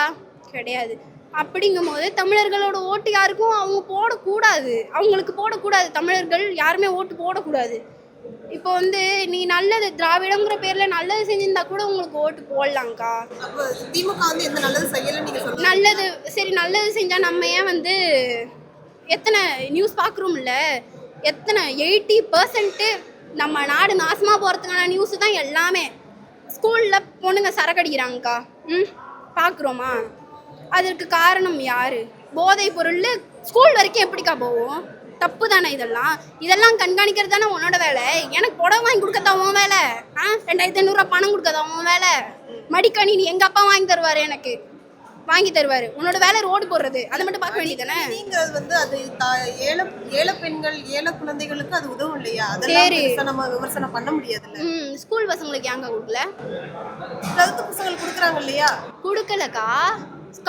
கிடையாது. அப்படிங்கும் போது தமிழர்களோட ஓட்டு யாருக்கும் அவங்களுக்கு போடக்கூடாது. தமிழர்கள் யாருமே ஓட்டு போடக்கூடாது. இப்போ வந்து நீ நல்லது திராவிடங்கிற பேர்ல நல்லது செஞ்சிருந்தா கூட உங்களுக்கு ஓட்டு போடலாங்க்கா. திமுக வந்து எந்த நல்லது செய்யல நீங்க சொல்லுங்க. நல்லது சரி, நல்லது செஞ்சா நம்ம ஏன் வந்து எத்தனை நியூஸ் பார்க்குறோம்ல, எத்தனை 80% நம்ம நாடு நாசமாக போகிறதுக்கான நியூஸ் தான் எல்லாமே. ஸ்கூலில் பொண்ணுங்க சரக்கடிக்கிறாங்கக்கா, பார்க்குறோமா? அதற்கு காரணம் யார்? போதை பொருள் ஸ்கூல் வரைக்கும் எப்படிக்கா போவோம்? தப்பு தானே இதெல்லாம் கண்காணிக்கிறது தானே உன்னோட வேலை. எனக்கு புடவை வாங்கி கொடுக்கத்தான் உன் வேலை, 2500 பணம் கொடுக்கத்தான் உன் வேலை. மடிக்கணினி எங்கள் அப்பா வாங்கி தருவார், எனக்கு வாங்கி தருவார். உன்னோட வேலை ரோடு போடுறது, அதை மட்டும் பார்க்க வேண்டியதானே. நீங்கள் வந்து அது ஏழை பெண்கள், ஏழை குழந்தைகளுக்கு அது உதவும் இல்லையா? அதெல்லாம் நம்ம விமர்சனம் பண்ண முடியாதுல்ல. ஸ்கூல் பசங்களுக்கு ஏங்க கொடுக்கல? 12th பசங்களுக்கு கொடுக்குறாங்க இல்லையா? கொடுக்கலக்கா,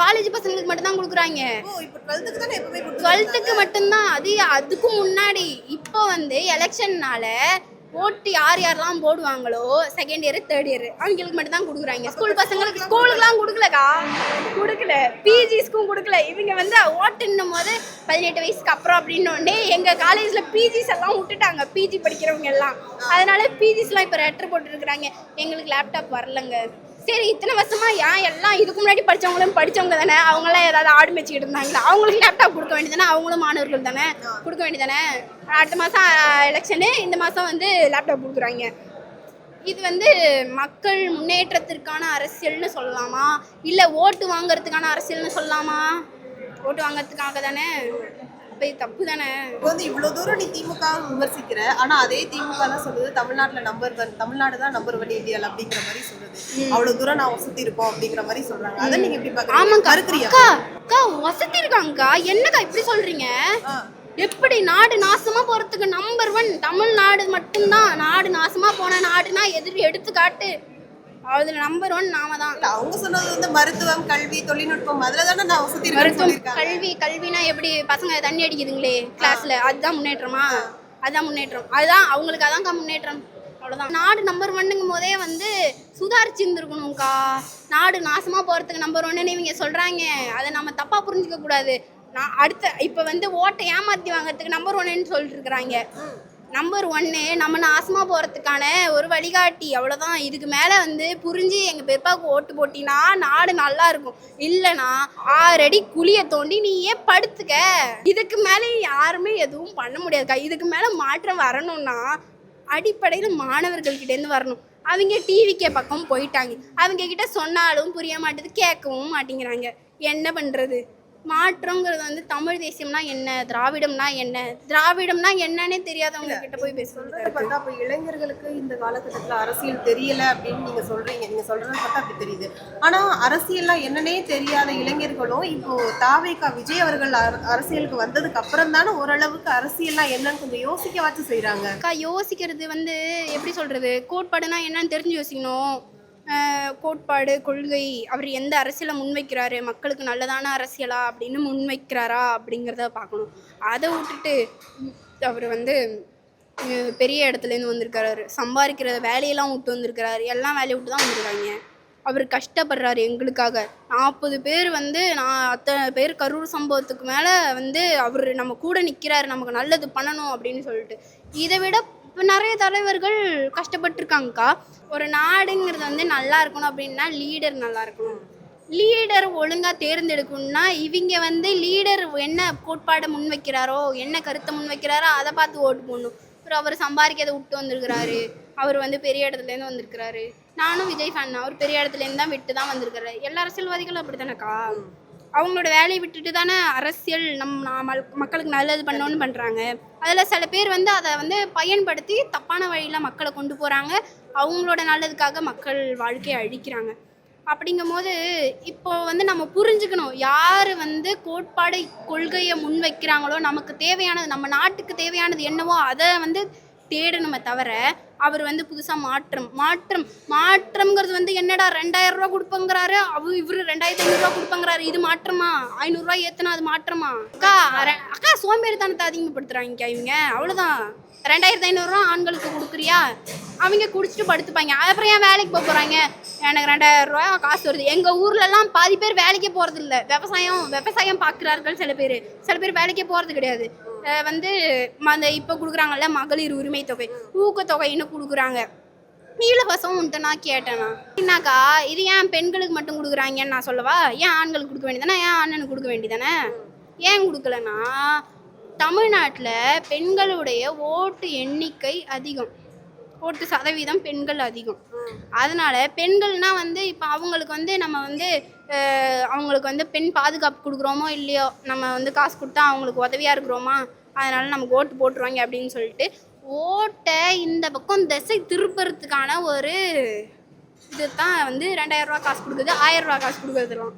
காலேஜ் பசங்களுக்கு மட்டும் தான் கொடுக்குறாங்க. ஓ இப்போ 12க்கு தானே எப்பவுமே கொடுத்து 12க்கு மட்டும்தான். அதுக்கும் முன்னாடி இப்போ வந்து எலெக்ஷன்னால ஓட்டு யார் யாரெல்லாம் போடுவாங்களோ செகண்ட் இயர் தேர்ட் இயர் அவங்களுக்கு மட்டும் தான் கொடுக்குறாங்க. ஸ்கூல் பசங்களுக்கு ஸ்கூலுக்குலாம் கொடுக்கலக்கா, கொடுக்கல. பிஜிஸ்க்கும் கொடுக்கல. இவங்க வந்து ஓட்டுன்னும் போது 18 வயசுக்கு அப்புறம் அப்படின்னோடனே எங்கள் காலேஜில் பிஜிஸ் எல்லாம் விட்டுட்டாங்க, பிஜி படிக்கிறவங்க எல்லாம். அதனால பிஜிஸ்லாம் இப்போ லெட்டர் போட்டுருக்குறாங்க, எங்களுக்கு லேப்டாப் வரலங்க. சரி இத்தனை வருஷமா ஏன் எல்லாம் இதுக்கு முன்னாடி படித்தவங்க தானே, அவங்களாம் ஏதாவது ஆடு மேய்ச்சிக்கிட்டு இருந்தாங்களா, அவங்களுக்கு லேப்டாப் கொடுக்க வேண்டியதானே, அவங்களும் மாணவர்கள் தானே, கொடுக்க வேண்டியதானே. அடுத்த மாதம் எலெக்ஷனு, இந்த மாதம் வந்து லேப்டாப் கொடுக்குறாங்க. இது வந்து மக்கள் முன்னேற்றத்திற்கான அரசியல்னு சொல்லலாமா, இல்லை ஓட்டு வாங்குறதுக்கான அரசியல்னு சொல்லலாமா? ஓட்டு வாங்குறதுக்காக தானே. அப்போ இது தப்பு தானே. இப்போ வந்து இவ்வளோ தூரம் நீ திமுக விமர்சிக்கிற, ஆனால் அதே திமுக தான் சொல்லுது தமிழ்நாட்டில் நம்பர் 1, தமிழ்நாடு தான் நம்பர் 1 இந்தியாவில் அப்படிங்கிற மாதிரி சொல்லுது. அவ்வளோ தூரம் நான் வசதி இருப்போம் அப்படிங்கிற மாதிரி சொல்றாங்க. அதை நீங்க எப்படி பாக்குறீங்க? ஆமாக்கா, அக்கா வசதி இருக்காங்கக்கா. என்னக்கா இப்படி சொல்றீங்க? எப்படி நாடு நாசமா போறதுக்கு நம்பர் 1 தமிழ்நாடு மட்டும்தான். நாடு நாசமா போன நாடுனா எடுத்துக்காட்டு அதுல நம்பர் 1 நாம தான். அவங்க சொன்னது வந்து மருத்துவம், கல்வி, தொழில்நுட்பம், அதுல தானே நான் வசதி இருக்கேன். கல்வினா எப்படி பசங்க தண்ணி அடிக்குதுங்களே கிளாஸ்ல, அதுதான் முன்னேற்றமா? அதுதான் முன்னேற்றம். அதுதான் அவங்களுக்கு அதான்க்கா முன்னேற்றம். அவ்வளோதான். நாடு நம்பர் 1ங்கும் போதே வந்து சுதாரிச்சு இருந்துருக்கணும்க்கா. நாடு நாசமா போறதுக்கு நம்பர் 1ன்னு இவங்க சொல்றாங்க, அதை நம்ம தப்பா புரிஞ்சுக்க கூடாது. நான் இப்போ வந்து ஓட்டை ஏமாத்தி வாங்கிறதுக்கு நம்பர் 1ன்னு சொல்லிட்டு இருக்கிறாங்க. நம்பர் 1 நம்ம நாசமா போகிறதுக்கான ஒரு வழிகாட்டி, அவ்வளோதான். இதுக்கு மேலே வந்து புரிஞ்சு எங்கள் பெருப்பாவுக்கு ஓட்டு போட்டினா நாடு நல்லா இருக்கும். இல்லைனா 6 அடி குழியை தோண்டி நீயே படுத்துக்க. இதுக்கு மேலே யாருமே எதுவும் பண்ண முடியாதுக்கா. இதுக்கு மேலே மாற்றம் வரணும்னா அடிப்படையில் மாணவர்கள்கிட்டேருந்து வரணும். அவங்க டிவிக்கே பக்கம் போயிட்டாங்க. அவங்க கிட்ட சொன்னாலும் புரிய மாட்டேது, கேட்கவும் மாட்டேங்கிறாங்க. என்ன பண்ணுறது? மாற்றங்கிறது வந்து தமிழ் தேசியம்னா என்ன, திராவிடம்னா என்ன, திராவிடம்னா என்னன்னே தெரியாதவங்க கிட்ட போய் பேசுறது பார்த்தா. அப்போ இளைஞர்களுக்கு இந்த காலகட்டத்தில் அரசியல் தெரியல அப்படின்னு நீங்க சொல்றீங்க. நீங்க சொல்றது பார்த்தா அப்படி தெரியுது. ஆனா அரசியல்லாம் என்னன்னே தெரியாத இளைஞர்களும் இப்போ தாவேகா விஜய் அவர்கள் அரசியலுக்கு வந்ததுக்கு அப்புறம் தானே ஓரளவுக்கு அரசியல்லாம் என்னன்னு கொஞ்சம் யோசிக்கவாச்சும் செய்யறாங்க. அக்கா யோசிக்கிறது வந்து எப்படி சொல்றது, கோட்பாடுனா என்னன்னு தெரிஞ்சு யோசிக்கணும். கோட்பாடு, கொள்கை, அவர் எந்த அரசியலை முன்வைக்கிறாரு, மக்களுக்கு நல்லதான அரசியலா அப்படின்னு முன்வைக்கிறாரா அப்படிங்கிறத பார்க்கணும். அதை விட்டுட்டு அவர் வந்து பெரிய இடத்துலேருந்து வந்திருக்கிறாரு, சம்பாதிக்கிற வேலையெல்லாம் விட்டு வந்திருக்கிறாரு, எல்லாம் வேலையை விட்டு தான் வந்துருக்காங்க. அவர் கஷ்டப்படுறாரு எங்களுக்காக. 40 பேர் வந்து அத்தனை பேர் கரூர் சம்பவத்துக்கு மேலே வந்து அவர் நம்ம கூட நிற்கிறாரு, நமக்கு நல்லது பண்ணணும் அப்படின்னு சொல்லிட்டு. இதை விட இப்போ நிறைய தலைவர்கள் கஷ்டப்பட்டுருக்காங்கக்கா. ஒரு நாடுங்கிறது வந்து நல்லா இருக்கணும் அப்படின்னா லீடர் நல்லா இருக்கணும். லீடர் ஒழுங்காக தேர்ந்தெடுக்கணும்னா இவங்க வந்து லீடர் என்ன கோட்பாடை முன்வைக்கிறாரோ, என்ன கருத்தை முன்வைக்கிறாரோ அதை பார்த்து ஓட்டு போடணும். அவர் சம்பாதிக்கிறதை விட்டு வந்திருக்கிறாரு, அவர் வந்து பெரிய இடத்துலேருந்து வந்திருக்கிறாரு. நானும் விஜய் ஃபேன் தான். அவர் பெரிய இடத்துலேருந்து தான் விட்டு தான் வந்திருக்கிறாரு. எல்லா அரசியல்வாதிகளும் அப்படி தானேக்கா, அவங்களோட வேலையை விட்டுட்டு தானே அரசியல் மக்களுக்கு நல்லது பண்ணணும்னு பண்ணுறாங்க. அதில் சில பேர் வந்து அதை வந்து பயன்படுத்தி தப்பான வழியில் மக்களை கொண்டு போகிறாங்க. அவங்களோட நல்லதுக்காக மக்கள் வாழ்க்கையை அழிக்கிறாங்க. அப்படிங்கும் போது இப்போ வந்து நம்ம புரிஞ்சுக்கணும், யார் வந்து கோட்பாடு கொள்கையை முன்வைக்கிறாங்களோ, நமக்கு தேவையானது, நம்ம நாட்டுக்கு தேவையானது என்னவோ அதை வந்து தேடணுமே தவிர அவர் வந்து புதுசாக மாற்றம்ங்கிறது வந்து என்னடா 2000 ரூபா கொடுப்பங்கிறாரு, இவரு 2500 கொடுப்பங்கிறாரு. இது மாற்றமா? 500 ரூபா ஏற்றினா அது மாற்றமா? அக்கா சோம்பேறித்தனத்தை அதிகப்படுத்துகிறாங்க இவங்க, அவ்வளோதான். 2500 ஆண்களுக்கு கொடுக்குறியா, அவங்க குடிச்சிட்டு படுத்துப்பாங்க. அப்புறம் ஏன் வேலைக்கு போக போகிறாங்க? எனக்கு 2000 ரூபா காசு வருது. எங்கள் ஊர்லலாம் பாதி பேர் வேலைக்கே போகிறது இல்லை. விவசாயம் பார்க்குறார்கள் சில பேர் வேலைக்கே போகிறது கிடையாது. வந்து அந்த இப்போ கொடுக்குறாங்கல்ல மகளிர் உரிமை தொகை, ஊக்கத்தொகைன்னு கொடுக்குறாங்க. இலவசம் உன்ட்டு நான் கேட்டேனா என்னக்கா, இது ஏன் பெண்களுக்கு மட்டும் கொடுக்குறாங்கன்னு நான் சொல்லவா? ஏன் ஆண்களுக்கு கொடுக்க வேண்டியதானே, ஏன் அண்ணனுக்கு கொடுக்க வேண்டியதானே? ஏன் கொடுக்கலன்னா தமிழ்நாட்டில் பெண்களுடைய ஓட்டு எண்ணிக்கை அதிகம், ஓட்டு சதவீதம் பெண்கள் அதிகம். அதனால பெண்கள்னா வந்து இப்போ அவங்களுக்கு வந்து நம்ம வந்து அவங்களுக்கு வந்து பெண் பாதுகாப்பு கொடுக்குறோமோ இல்லையோ, நம்ம வந்து காசு கொடுத்தா அவங்களுக்கு உதவியாக இருக்கிறோமா, அதனால நமக்கு ஓட்டு போட்டுருவாங்க அப்படின்னு சொல்லிட்டு ஓட்டை இந்த பக்கம் திசை திருப்புறதுக்கான ஒரு இது தான் வந்து 2000 ரூபா காசு கொடுக்குது, 1000 ரூபா காசு கொடுக்குறதுலாம்.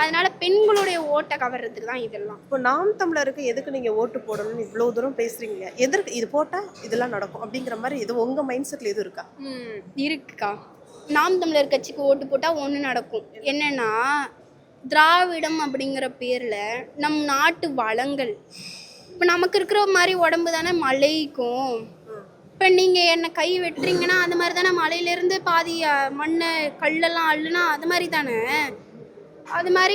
அதனால பெண்களுடைய ஓட்டை கவர்றதுக்கு தான் இதெல்லாம். இப்போ நாம் தமிழருக்கு எதுக்கு நீங்கள் ஓட்டு போடணும்னு இவ்வளோ தூரம் பேசுகிறீங்க, எதற்கு இது போட்டால் இதெல்லாம் நடக்கும் அப்படிங்கிற மாதிரி இது உங்கள் மைண்ட் செட்டில் எதுவும் இருக்கா? இருக்குக்கா. நாம் தமிழர் கட்சிக்கு ஓட்டு போட்டால் ஒன்று நடக்கும். என்னென்னா திராவிடம் அப்படிங்கிற பேரில் நம் நாட்டு வளங்கள் இப்போ நமக்கு இருக்கிற மாதிரி உடம்பு தானே மலைக்கும். இப்போ நீங்கள் என்னை கை வெட்டுறீங்கன்னா அது மாதிரி தானே மலையிலேருந்து பாதி மண்ணை கல்லெல்லாம் அள்ளுனா அது மாதிரி தானே. அது மாதிரி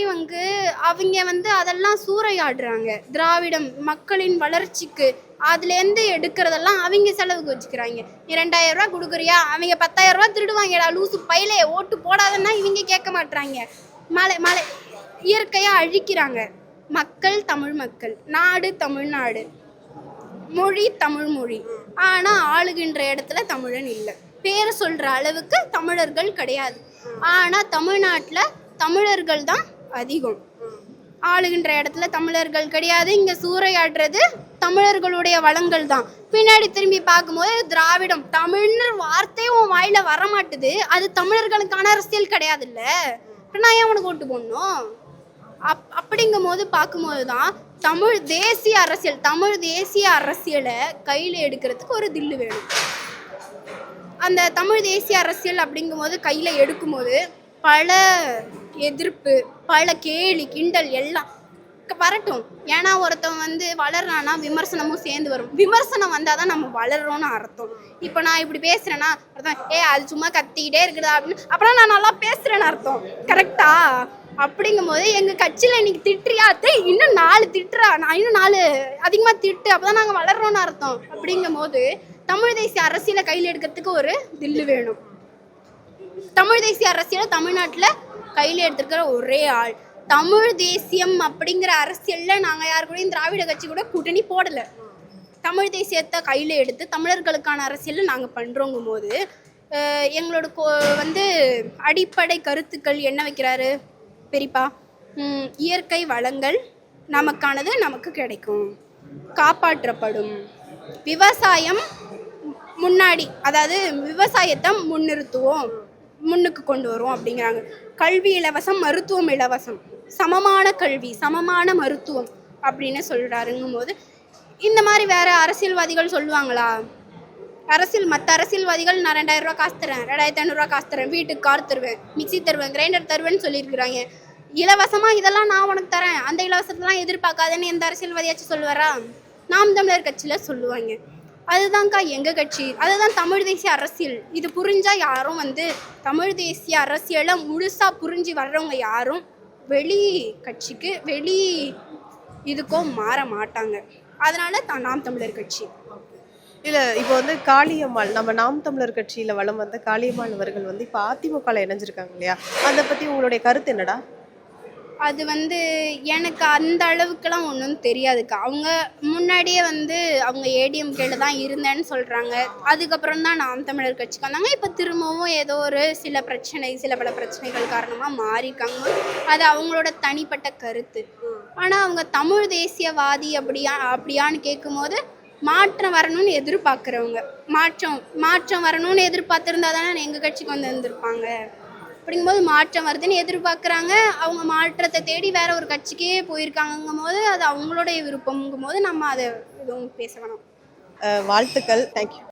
அவங்க அதெல்லாம் சூறையாடுறாங்க. திராவிடம் மக்களின் வளர்ச்சிக்கு அதுலேருந்து எடுக்கிறதெல்லாம் அவங்க செலவுக்கு வச்சுக்கிறாங்க. நீ 2000 ரூபா கொடுக்குறியா, அவங்க 10,000 ரூபா திருடுவாங்கடா லூசு பையிலே, ஓட்டு போடாதன்னா இவங்க கேட்க மாட்றாங்க. மலை மலை இயற்கையாக அழிக்கிறாங்க. மக்கள் தமிழ் மக்கள், நாடு தமிழ்நாடு, மொழி தமிழ் மொழி. ஆனால் ஆளுகின்ற இடத்துல தமிழன் இல்லை. பேரை சொல்கிற அளவுக்கு தமிழர்கள் கிடையாது. ஆனால் தமிழ்நாட்டில் தமிழர்கள் தான் அதிகம். ஆளுகின்ற இடத்துல தமிழர்கள் கிடையாது. இங்கே சூறையாடுறது தமிழர்களுடைய வளங்கள் தான். பின்னாடி திரும்பி பார்க்கும்போது திராவிடம் தமிழ்னு வார்த்தையே உன் வாயில வரமாட்டுது. அது தமிழர்களுக்கான அரசியல் கிடையாதுல்ல. நான் ஏன் உனக்கு ஓட்டு போடணும்? அப்படிங்கும் போது பார்க்கும்போது தான் தமிழ் தேசிய அரசியலை கையில் எடுக்கிறதுக்கு ஒரு தில்லு வேணும். அந்த தமிழ் தேசிய அரசியல் அப்படிங்கும் போது கையில் எடுக்கும்போது பல எதிர்ப்பு, பல கேலி கிண்டல் எல்லாம் வரட்டும். ஏன்னா ஒருத்தன் வளர்றான்னா விமர்சனமும் சேர்ந்து வரும். விமர்சனம் வந்தால் தான் நம்ம வளர்றோன்னு அர்த்தம். இப்போ நான் இப்படி பேசுகிறேன்னா அர்த்தம் அது சும்மா கத்திக்கிட்டே இருக்குதா அப்படின்னு, அப்புறம் நான் நல்லா பேசுகிறேன்னு அர்த்தம். கரெக்டா? அப்படிங்கும் போது எங்கள் கட்சியில் இன்னைக்கு திட்டுறியா, இன்னும் 4 திட்டுறா, நான் இன்னும் 4 அதிகமாக திட்டு, அப்போ தான் நாங்கள் வளர்றோன்னு அர்த்தம். அப்படிங்கும் போது தமிழ் தேசிய அரசியலை கையில் எடுக்கிறதுக்கு ஒரு தில்லு வேணும். தமிழ் தேசிய அரசியலை தமிழ்நாட்டில் கையில் எடுத்துருக்கிற ஒரே ஆள். தமிழ் தேசியம் அப்படிங்கிற அரசியலில் நாங்கள் யாரு கூடயும் திராவிட கட்சி கூட கூட்டணி போடலை. தமிழ் தேசியத்தை கையில் எடுத்து தமிழர்களுக்கான அரசியலில் நாங்கள் பண்ணுறோங்கும் போது எங்களோட அடிப்படை கருத்துக்கள் என்ன வைக்கிறாரு பெரியப்பா? இயற்கை வளங்கள் நமக்கானது நமக்கு கிடைக்கும், காப்பாற்றப்படும். விவசாயம் முன்னாடி, அதாவது விவசாயத்தை முன்னிறுத்துவோம், முன்னுக்கு கொண்டு வரும் அப்படிங்கிறாங்க. கல்வி இலவசம், மருத்துவம் இலவசம், சமமான கல்வி சமமான மருத்துவம் அப்படின்னு சொல்கிறாருங்கும் போது இந்த மாதிரி வேறு அரசியல்வாதிகள் சொல்லுவாங்களா? மற்ற அரசியல்வாதிகள் நான் 2000 ரூபா காசு தரேன், 2500 ரூபா காசு தரேன், வீட்டுக்கு கார் தருவேன், மிக்சி தருவேன், கிரைண்டர் தருவேன்னு சொல்லியிருக்கிறாங்க. இலவசமாக இதெல்லாம் நான் உனக்கு தரேன், அந்த இலவசத்தெல்லாம் எதிர்பார்க்காதேன்னு எந்த அரசியல்வாதியாச்சும் சொல்லுவாரா? நாம் தமிழர் கட்சியில் சொல்லுவாங்க. அதுதான்க்கா எங்கள் கட்சி, அதுதான் தமிழ் தேசிய அரசியல். இது புரிஞ்சால் யாரும் தமிழ் தேசிய அரசியலை முழுசாக புரிஞ்சு வர்றவங்க யாரும் வெளி கட்சிக்கு இதுக்கோ மாற மாட்டாங்க. அதனால நாம் தமிழர் கட்சி. இல்லை, இப்போ காளியம்மாள், நம்ம நாம் தமிழர் கட்சியில் வலம் வந்த காளியம்மாள் அவர்கள் இப்போ அதிமுகவில் இணைஞ்சிருக்காங்க இல்லையா? அதை பற்றி உங்களுடைய கருத்து என்னடா? அது எனக்கு அந்த அளவுக்குலாம் ஒன்றும் தெரியாதுக்கா. அவங்க முன்னாடியே அவங்க ஏடிஎம்கேல தான் இருந்தேன்னு சொல்கிறாங்க. அதுக்கப்புறம் தான் நாம் தமிழர் கட்சிக்கு வந்தாங்க. இப்போ திரும்பவும் ஏதோ சில பல பிரச்சனைகள் காரணமாக மாறியிருக்காங்க. அது அவங்களோட தனிப்பட்ட கருத்து. ஆனால் அவங்க தமிழ் தேசியவாதி அப்படியான்னு கேட்கும்போது மாற்றம் வரணும்னு எதிர்பார்க்குறவங்க, மாற்றம் வரணும்னு எதிர்பார்த்துருந்தா தானே எங்கள் கட்சிக்கு இருந்திருப்பாங்க. அப்படிங்கும்போது மாற்றம் வருதுன்னு எதிர்பார்க்குறாங்க. அவங்க மாற்றத்தை தேடி வேற ஒரு கட்சிக்கே போயிருக்காங்கும் போது அது அவங்களுடைய விருப்பம்ங்கும் போது நம்ம அதை எதுவும் பேச வேணாம். வாழ்த்துக்கள். தேங்க்யூ.